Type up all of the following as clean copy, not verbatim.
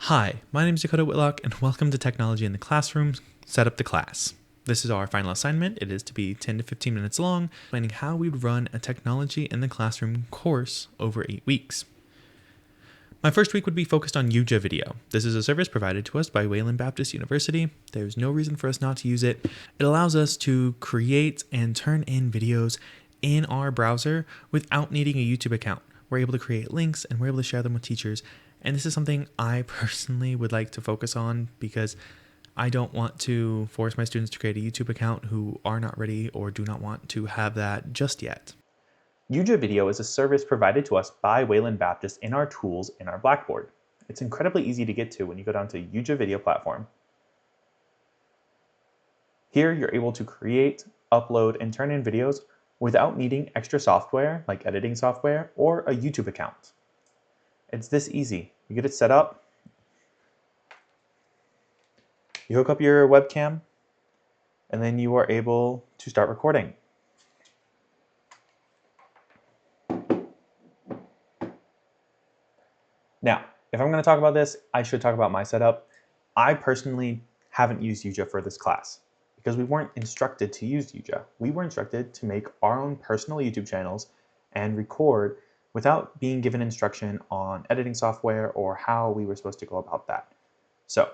Hi, my name is Dakota Whitlock, and welcome to Technology in the Classroom, Set Up the Class. This is our final assignment. It is to be 10 to 15 minutes long, explaining how we'd run a Technology in the Classroom course over 8 weeks. My first week would be focused on UJA Video. This is a service provided to us by Wayland Baptist University. There's no reason for us not to use it. It allows us to create and turn in videos in our browser without needing a YouTube account. We're able to create links and we're able to share them with teachers. And this is something I personally would like to focus on because I don't want to force my students to create a YouTube account who are not ready or do not want to have that just yet. UJA Video is a service provided to us by Wayland Baptist in our tools in our Blackboard. It's incredibly easy to get to when you go down to UJA Video platform. Here you're able to create, upload, and turn in videos without needing extra software like editing software or a YouTube account. It's this easy. You get it set up, you hook up your webcam, and then you are able to start recording. Now, if I'm going to talk about this, I should talk about my setup. I personally haven't used UJA for this class because we weren't instructed to use UJA. We were instructed to make our own personal YouTube channels and record without being given instruction on editing software or how we were supposed to go about that. So,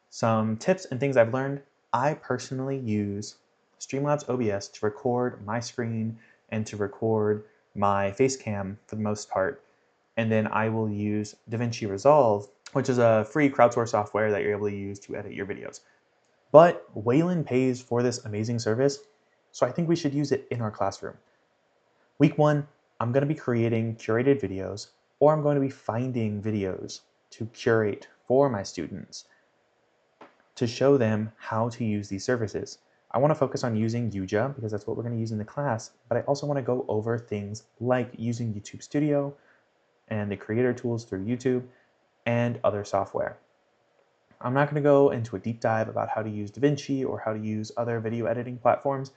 some tips and things I've learned. I personally use Streamlabs OBS to record my screen and to record my face cam for the most part. And then I will use DaVinci Resolve, which is a free crowdsourced software that you're able to use to edit your videos. But Wayland pays for this amazing service, so I think we should use it in our classroom. Week 1, I'm going to be creating curated videos, or I'm going to be finding videos to curate for my students to show them how to use these services. I want to focus on using UJA because that's what we're going to use in the class, but I also want to go over things like using YouTube Studio and the creator tools through YouTube and other software. I'm not going to go into a deep dive about how to use DaVinci or how to use other video editing platforms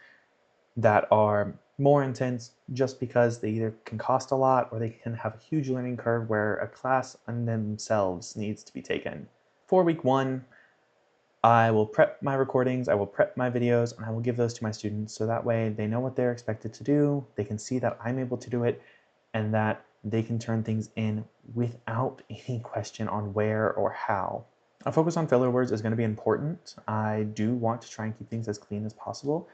that are more intense just because they either can cost a lot or they can have a huge learning curve where a class in themselves needs to be taken. For week 1, I will prep my recordings, I will prep my videos, and I will give those to my students so that way they know what they're expected to do, they can see that I'm able to do it, and that they can turn things in without any question on where or how. A focus on filler words is going to be important. I do want to try and keep things as clean as possible,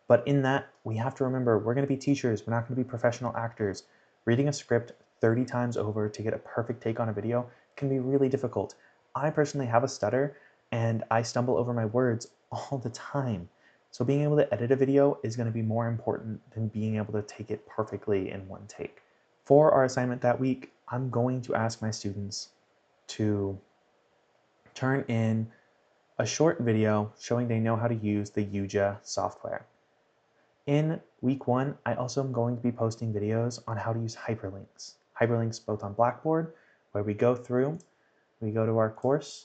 but in that, we have to remember we're going to be teachers, we're not going to be professional actors. Reading a script 30 times over to get a perfect take on a video can be really difficult. I personally have a stutter, and I stumble over my words all the time. So being able to edit a video is going to be more important than being able to take it perfectly in one take. For our assignment that week, I'm going to ask my students to turn in a short video showing they know how to use the UJA software. In week 1, I also am going to be posting videos on how to use hyperlinks. Hyperlinks both on Blackboard, where we go to our course.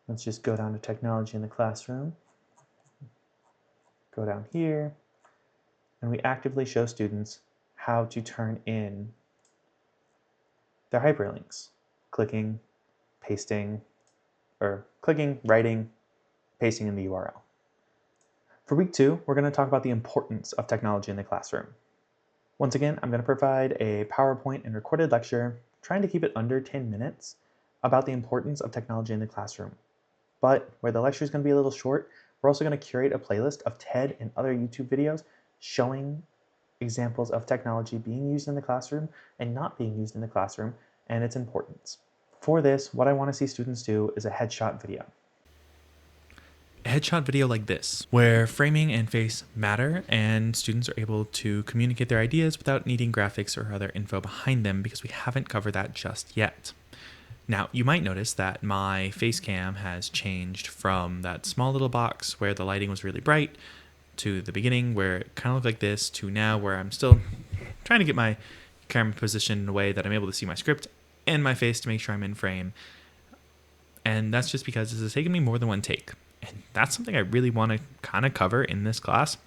Let's just go down to Technology in the Classroom. Go down here, and we actively show students how to turn in their hyperlinks. Clicking, pasting, or clicking, writing, pasting in the URL. For week 2, we're going to talk about the importance of technology in the classroom. Once again, I'm going to provide a PowerPoint and recorded lecture, trying to keep it under 10 minutes, about the importance of technology in the classroom. But where the lecture is going to be a little short, we're also going to curate a playlist of TED and other YouTube videos showing examples of technology being used in the classroom and not being used in the classroom and its importance. For this, what I want to see students do is a headshot video. A headshot video like this, where framing and face matter and students are able to communicate their ideas without needing graphics or other info behind them because we haven't covered that just yet. Now, you might notice that my face cam has changed from that small little box where the lighting was really bright to the beginning where it kind of looked like this to now where I'm still trying to get my camera positioned in a way that I'm able to see my script and my face to make sure I'm in frame. And that's just because this has taken me more than one take. And that's something I really want to kind of cover in this class.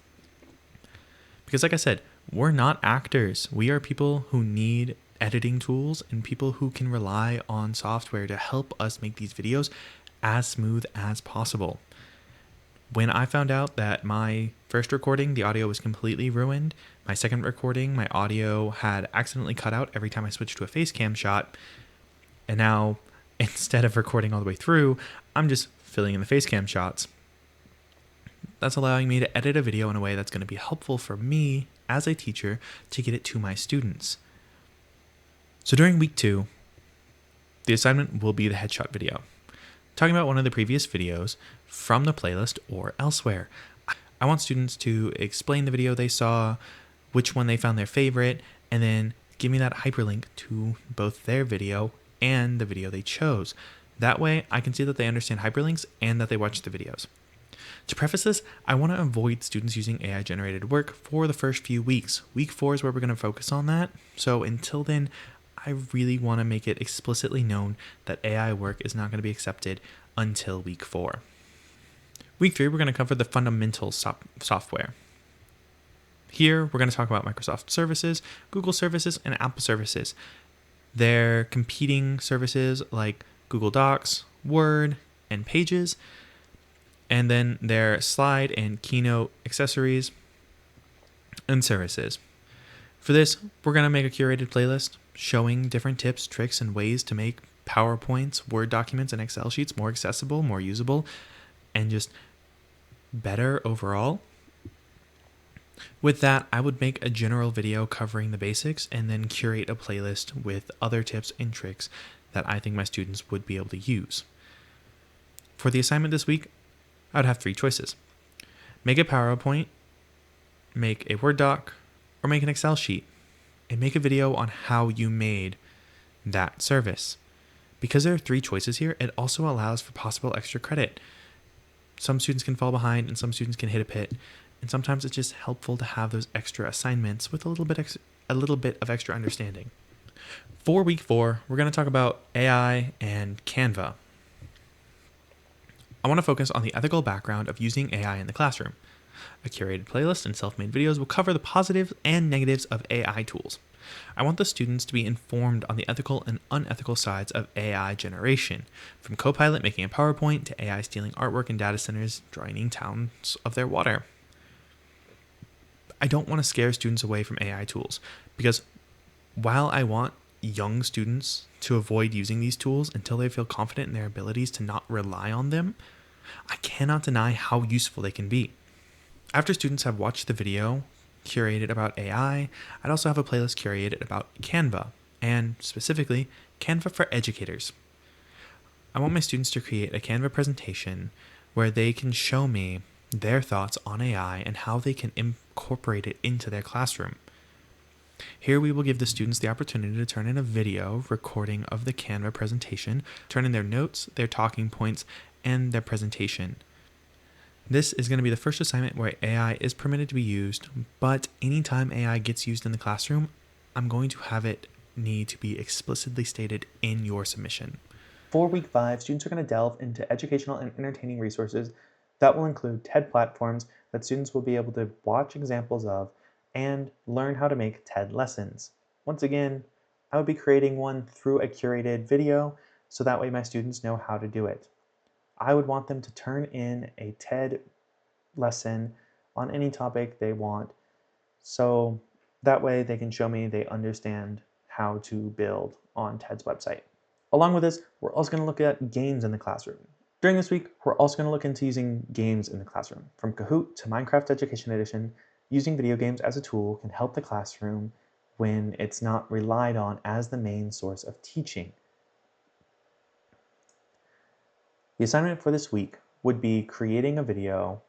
Because like I said, we're not actors. We are people who need editing tools and people who can rely on software to help us make these videos as smooth as possible. When I found out that my first recording, the audio was completely ruined, my second recording, my audio had accidentally cut out every time I switched to a face cam shot, and now instead of recording all the way through, I'm just filling in the face cam shots. That's allowing me to edit a video in a way that's going to be helpful for me as a teacher to get it to my students. So during week 2, the assignment will be the headshot video, talking about one of the previous videos from the playlist or elsewhere. I want students to explain the video they saw, which one they found their favorite, and then give me that hyperlink to both their video and the video they chose. That way I can see that they understand hyperlinks and that they watched the videos. To preface this, I want to avoid students using AI generated work for the first few weeks. Week 4 is where we're going to focus on that. So until then, I really want to make it explicitly known that AI work is not going to be accepted until week 4. Week 3, we're going to cover the fundamental software. Here, we're going to talk about Microsoft services, Google services, and Apple services. Their competing services like Google Docs, Word, and Pages, and then their slide and keynote accessories and services. For this, we're going to make a curated playlist showing different tips, tricks, and ways to make PowerPoints, Word documents, and Excel sheets more accessible, more usable, and just better overall. With that, I would make a general video covering the basics and then curate a playlist with other tips and tricks that I think my students would be able to use. For the assignment this week, I would have 3 choices. Make a PowerPoint, make a Word doc, or make an Excel sheet, and make a video on how you made that service. Because there are 3 choices here, it also allows for possible extra credit. Some students can fall behind and some students can hit a pit, and sometimes it's just helpful to have those extra assignments with a little bit of extra understanding. For week 4, we're going to talk about AI and Canva. I want to focus on the ethical background of using AI in the classroom. A curated playlist and self-made videos will cover the positives and negatives of AI tools. I want the students to be informed on the ethical and unethical sides of AI generation, from Copilot making a PowerPoint to AI stealing artwork in data centers, draining towns of their water. I don't want to scare students away from AI tools, because while I want young students to avoid using these tools until they feel confident in their abilities to not rely on them, I cannot deny how useful they can be. After students have watched the video curated about AI, I'd also have a playlist curated about Canva, and specifically Canva for educators. I want my students to create a Canva presentation where they can show me their thoughts on AI and how they can incorporate it into their classroom. Here we will give the students the opportunity to turn in a video recording of the Canva presentation, turn in their notes, their talking points, and their presentation. This is going to be the first assignment where AI is permitted to be used, but anytime AI gets used in the classroom, I'm going to have it need to be explicitly stated in your submission. For week 5, students are going to delve into educational and entertaining resources that will include TED platforms that students will be able to watch examples of and learn how to make TED lessons. Once again, I would be creating one through a curated video, so that way my students know how to do it. I would want them to turn in a TED lesson on any topic they want, so that way they can show me they understand how to build on TED's website. Along with this, we're also going to look at games in the classroom. During this week, we're also going to look into using games in the classroom. From Kahoot to Minecraft Education Edition, using video games as a tool can help the classroom when it's not relied on as the main source of teaching. The assignment for this week would be creating a video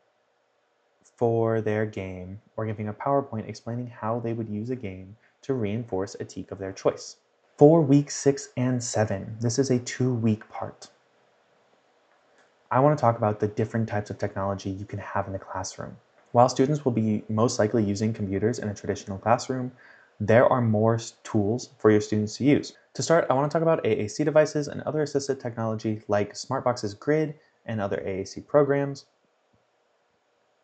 for their game or giving a PowerPoint explaining how they would use a game to reinforce a TEK of their choice. For week 6 and 7, this is a 2-week part. I want to talk about the different types of technology you can have in the classroom. While students will be most likely using computers in a traditional classroom, there are more tools for your students to use. To start, I want to talk about AAC devices and other assistive technology like Smartbox's Grid and other AAC programs.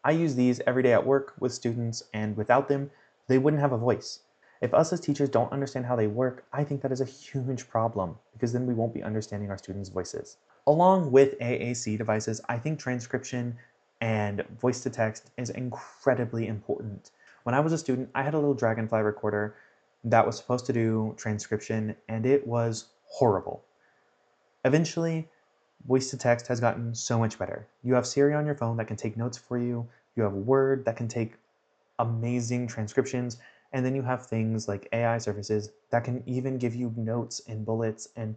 I use these every day at work with students, and without them, they wouldn't have a voice. If us as teachers don't understand how they work, I think that is a huge problem because then we won't be understanding our students' voices. Along with AAC devices, I think transcription and voice to text is incredibly important. When I was a student, I had a little Dragonfly recorder that was supposed to do transcription, and it was horrible. Eventually, voice to text has gotten so much better. You have Siri on your phone that can take notes for you. You have Word that can take amazing transcriptions. And then you have things like AI services that can even give you notes and bullets and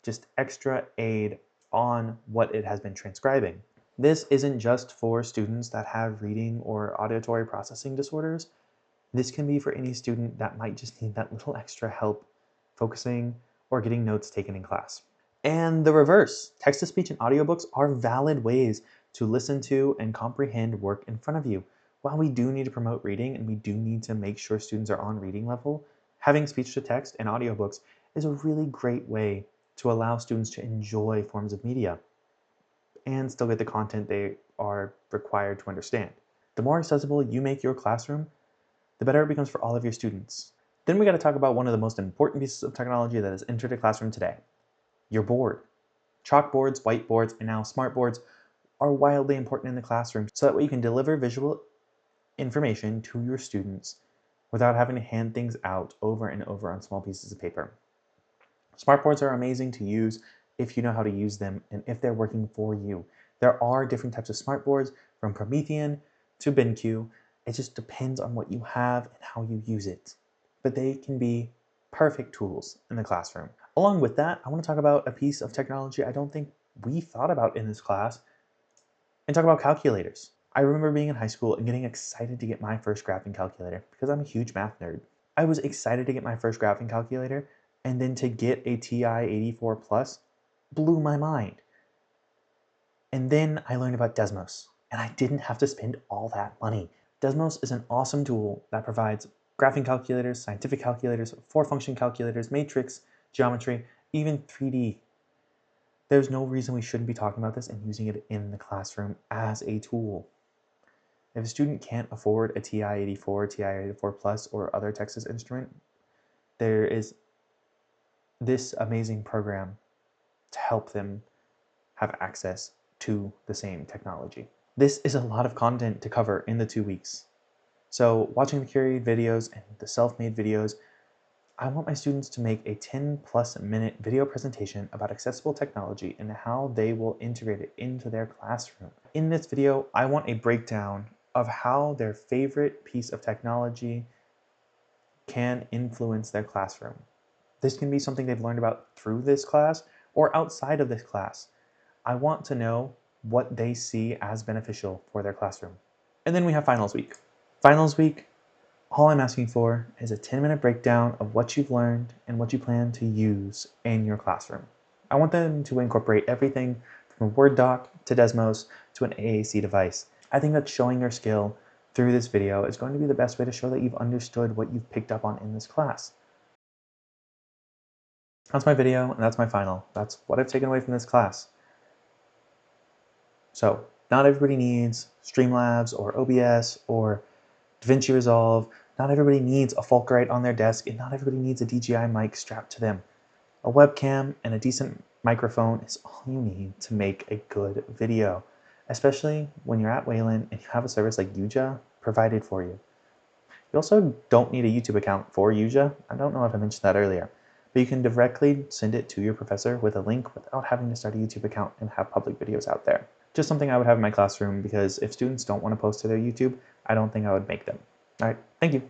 just extra aid on what it has been transcribing. This isn't just for students that have reading or auditory processing disorders. This can be for any student that might just need that little extra help focusing or getting notes taken in class. And the reverse, text-to-speech and audiobooks are valid ways to listen to and comprehend work in front of you. While we do need to promote reading and we do need to make sure students are on reading level, having speech-to-text and audiobooks is a really great way to allow students to enjoy forms of media and still get the content they are required to understand. The more accessible you make your classroom, the better it becomes for all of your students. Then we got to talk about one of the most important pieces of technology that has entered the classroom today, your board. Chalkboards, whiteboards, and now smartboards are wildly important in the classroom so that way you can deliver visual information to your students without having to hand things out over and over on small pieces of paper. Smartboards are amazing to use if you know how to use them and if they're working for you. There are different types of smartboards from Promethean to BenQ. It just depends on what you have and how you use it. But they can be perfect tools in the classroom. Along with that, I want to talk about a piece of technology I don't think we thought about in this class and talk about calculators. I remember being in high school and getting excited to get my first graphing calculator because I'm a huge math nerd. I was excited to get my first graphing calculator, and then to get a TI-84 Plus blew my mind. And then I learned about Desmos, and I didn't have to spend all that money. Desmos is an awesome tool that provides graphing calculators, scientific calculators, four-function calculators, matrix, geometry, even 3D. There's no reason we shouldn't be talking about this and using it in the classroom as a tool. If a student can't afford a TI-84, TI-84 Plus, or other Texas Instrument, there is this amazing program to help them have access to the same technology. This is a lot of content to cover in the 2 weeks. So watching the curated videos and the self-made videos, I want my students to make a 10+ minute video presentation about accessible technology and how they will integrate it into their classroom. In this video, I want a breakdown of how their favorite piece of technology can influence their classroom. This can be something they've learned about through this class or outside of this class. I want to know what they see as beneficial for their classroom. And then we have finals week. Finals week, all I'm asking for is a 10-minute breakdown of what you've learned and what you plan to use in your classroom. I want them to incorporate everything from a Word doc to Desmos to an AAC device. I think that showing your skill through this video is going to be the best way to show that you've understood what you've picked up on in this class. That's my video, and that's my final. That's what I've taken away from this class. So, not everybody needs Streamlabs or OBS or DaVinci Resolve. Not everybody needs a Fulcrite on their desk, and not everybody needs a DJI mic strapped to them. A webcam and a decent microphone is all you need to make a good video, especially when you're at Wayland and you have a service like Yuja provided for you. You also don't need a YouTube account for Yuja. I don't know if I mentioned that earlier, but you can directly send it to your professor with a link without having to start a YouTube account and have public videos out there. Just something I would have in my classroom because if students don't want to post to their YouTube, I don't think I would make them. All right, thank you.